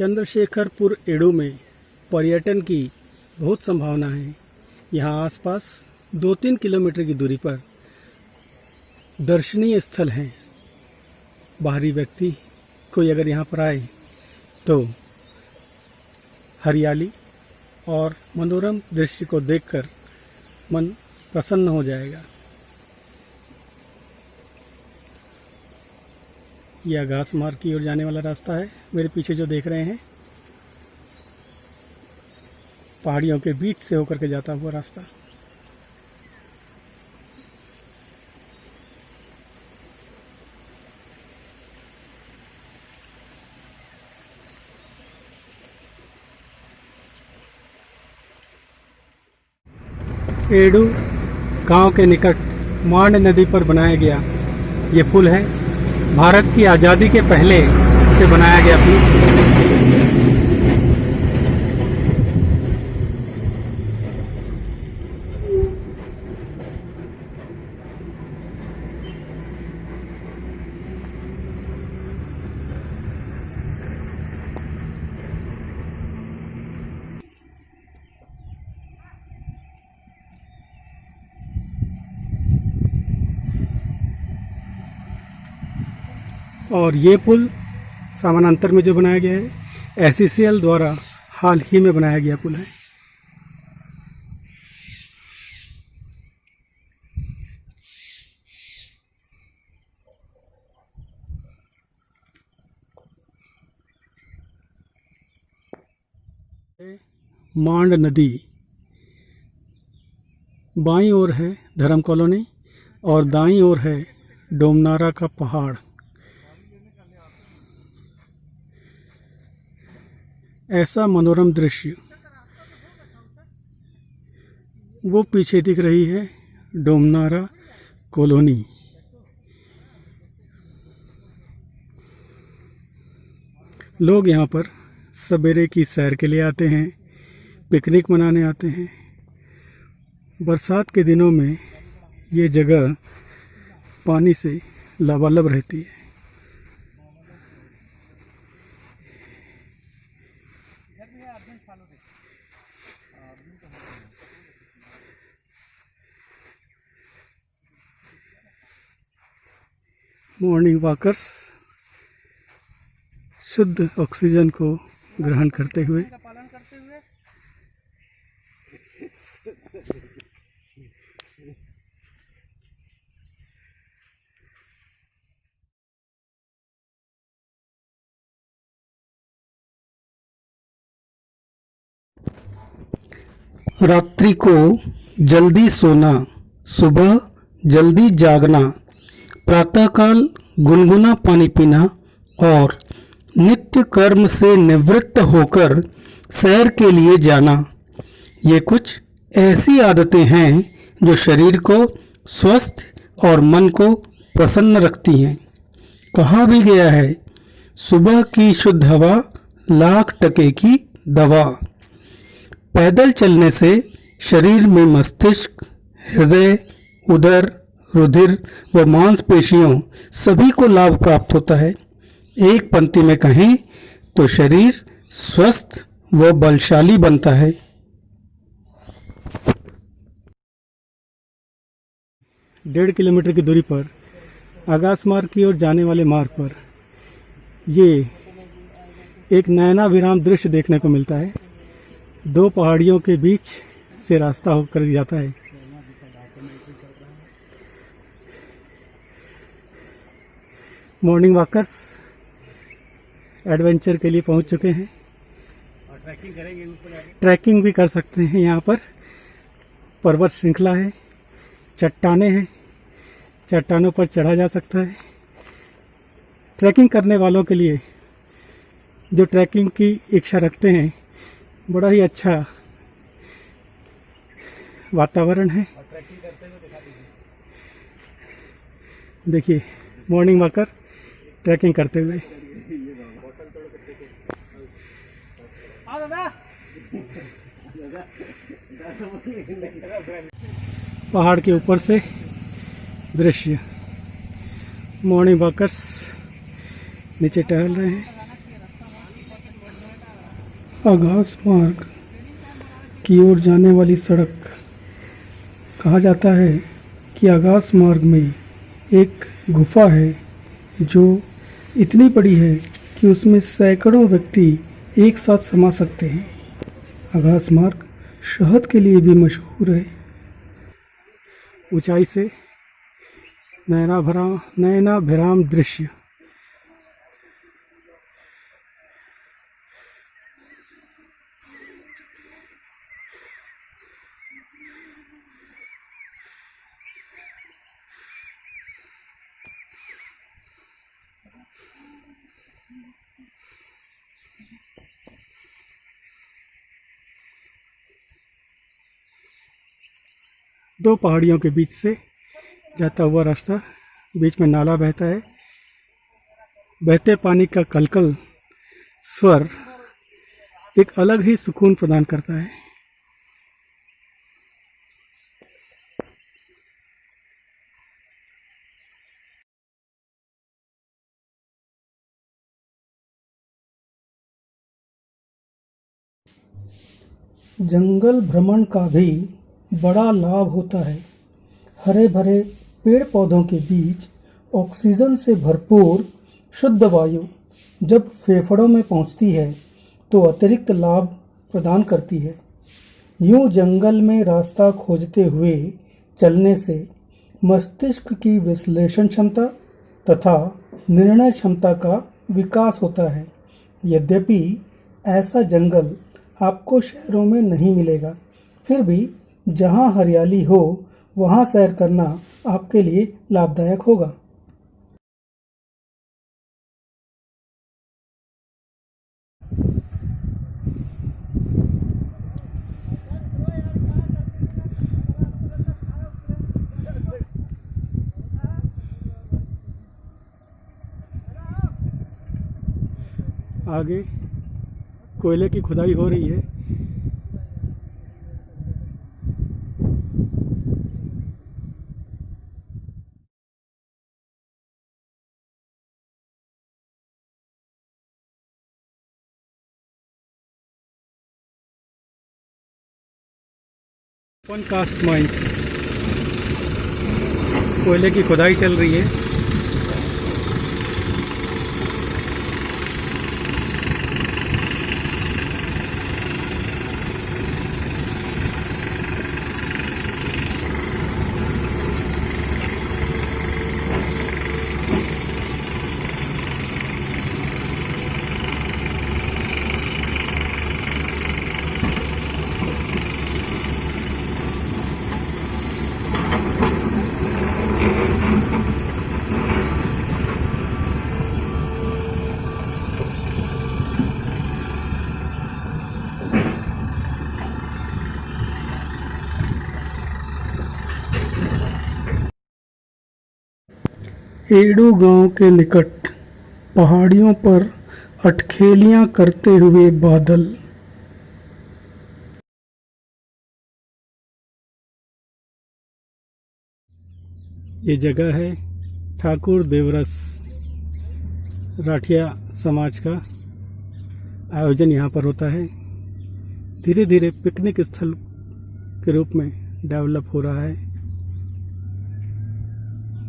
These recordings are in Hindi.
चंद्रशेखरपुर एडू में पर्यटन की बहुत संभावना है। यहाँ आसपास 2-3 किलोमीटर की दूरी पर दर्शनीय स्थल हैं। बाहरी व्यक्ति कोई अगर यहाँ पर आए तो हरियाली और मनोरम दृश्य को देखकर मन प्रसन्न हो जाएगा। यह आगास मार्ग की ओर जाने वाला रास्ता है। मेरे पीछे जो देख रहे हैं पहाड़ियों के बीच से होकर के जाता हुआ रास्ता। एडू गांव के निकट मांड नदी पर बनाया गया ये पुल है। भारत की आज़ादी के पहले से बनाया गया पुल। और ये पुल समानांतर में जो बनाया गया है एससीसीएल द्वारा हाल ही में बनाया गया पुल है। मांड नदी बाईं ओर है धर्म कॉलोनी और दाईं ओर है डोमनारा का पहाड़। ऐसा मनोरम दृश्य वो पीछे दिख रही है डोमनारा कॉलोनी। लोग यहाँ पर सवेरे की सैर के लिए आते हैं, पिकनिक मनाने आते हैं। बरसात के दिनों में ये जगह पानी से लबालब रहती है। मॉर्निंग वॉकर्स शुद्ध ऑक्सीजन को ग्रहण करते हुए रात्रि को जल्दी सोना, सुबह जल्दी जागना, प्रातःकाल गुनगुना पानी पीना और नित्य कर्म से निवृत्त होकर सैर के लिए जाना, ये कुछ ऐसी आदतें हैं जो शरीर को स्वस्थ और मन को प्रसन्न रखती हैं। कहा भी गया है, सुबह की शुद्ध हवा लाख टके की दवा। पैदल चलने से शरीर में मस्तिष्क, हृदय, उदर, रुधिर व मांसपेशियों सभी को लाभ प्राप्त होता है। एक पंक्ति में कहें तो शरीर स्वस्थ व बलशाली बनता है। डेढ़ किलोमीटर की दूरी पर आगास मार्ग की ओर जाने वाले मार्ग पर ये एक नयनाभिराम दृश्य देखने को मिलता है। दो पहाड़ियों के बीच से रास्ता होकर जाता है। मॉर्निंग वॉकर्स एडवेंचर के लिए पहुंच चुके हैं और ट्रैकिंग करेंगे। ट्रैकिंग भी कर सकते हैं। यहाँ पर पर्वत श्रृंखला है, चट्टानें हैं, चट्टानों पर चढ़ा जा सकता है। ट्रैकिंग करने वालों के लिए जो ट्रैकिंग की इच्छा रखते हैं बड़ा ही अच्छा वातावरण है। देखिए मॉर्निंग वॉकर ट्रैकिंग करते हुए। पहाड़ के ऊपर से दृश्य। मॉर्निंग वॉकर्स नीचे टहल रहे हैं। आगास मार्ग की ओर जाने वाली सड़क। कहा जाता है कि आगास मार्ग में एक गुफा है जो इतनी बड़ी है कि उसमें सैकड़ों व्यक्ति एक साथ समा सकते हैं। आगास मार्ग शहद के लिए भी मशहूर है। ऊंचाई से नयनाभिराम दृश्य। दो पहाड़ियों के बीच से जाता हुआ रास्ता, बीच में नाला बहता है। बहते पानी का कलकल स्वर एक अलग ही सुकून प्रदान करता है। जंगल भ्रमण का भी बड़ा लाभ होता है। हरे भरे पेड़ पौधों के बीच ऑक्सीजन से भरपूर शुद्ध वायु जब फेफड़ों में पहुंचती है तो अतिरिक्त लाभ प्रदान करती है। यूं जंगल में रास्ता खोजते हुए चलने से मस्तिष्क की विश्लेषण क्षमता तथा निर्णय क्षमता का विकास होता है। यद्यपि ऐसा जंगल आपको शहरों में नहीं मिलेगा, फिर भी जहां हरियाली हो वहां सैर करना आपके लिए लाभदायक होगा। आगे कोयले की खुदाई हो रही है। ओपन कास्ट माइंस, कोयले की खुदाई चल रही है। एडू गांव के निकट पहाड़ियों पर अटखेलियां करते हुए बादल। ये जगह है ठाकुर देवरस राठिया समाज का आयोजन यहाँ पर होता है। धीरे धीरे पिकनिक स्थल के रूप में डेवलप हो रहा है।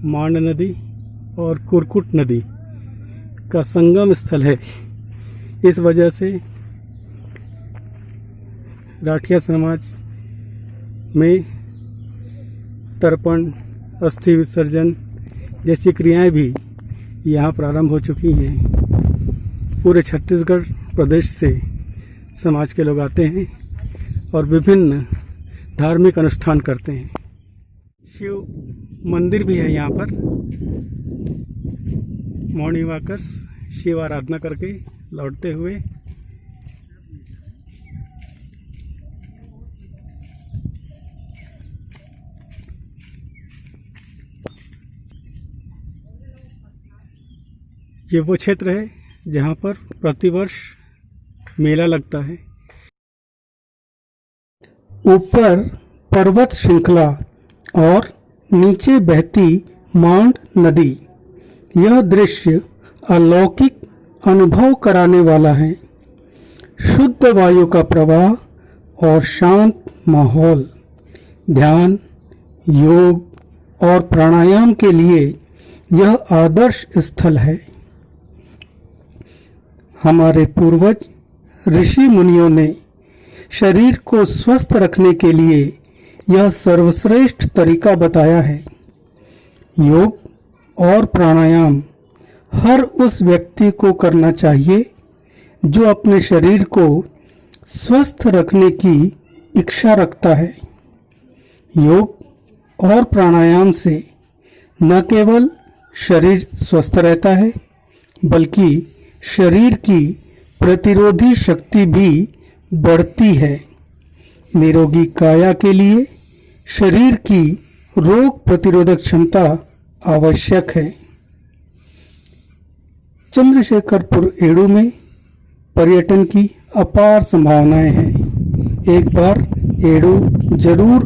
मांड नदी और कुरकुट नदी का संगम स्थल है। इस वजह से राठिया समाज में तर्पण, अस्थि विसर्जन जैसी क्रियाएं भी यहाँ प्रारंभ हो चुकी हैं। पूरे छत्तीसगढ़ प्रदेश से समाज के लोग आते हैं और विभिन्न धार्मिक अनुष्ठान करते हैं। शिव मंदिर भी है यहाँ पर। मॉर्निंग वॉकर्स शिव आराधना करके लौटते हुए ये वो क्षेत्र है जहाँ पर प्रतिवर्ष मेला लगता है। ऊपर पर्वत श्रृंखला और नीचे बहती मांड नदी। यह दृश्य अलौकिक अनुभव कराने वाला है। शुद्ध वायु का प्रवाह और शांत माहौल। ध्यान, योग और प्राणायाम के लिए यह आदर्श स्थल है। हमारे पूर्वज ऋषि मुनियों ने शरीर को स्वस्थ रखने के लिए यह सर्वश्रेष्ठ तरीका बताया है। योग और प्राणायाम हर उस व्यक्ति को करना चाहिए जो अपने शरीर को स्वस्थ रखने की इच्छा रखता है। योग और प्राणायाम से न केवल शरीर स्वस्थ रहता है, बल्कि शरीर की प्रतिरोधी शक्ति भी बढ़ती है। निरोगी काया के लिए शरीर की रोग प्रतिरोधक क्षमता आवश्यक है। चंद्रशेखरपुर एडू में पर्यटन की अपार संभावनाएं हैं। एक बार एडू जरूर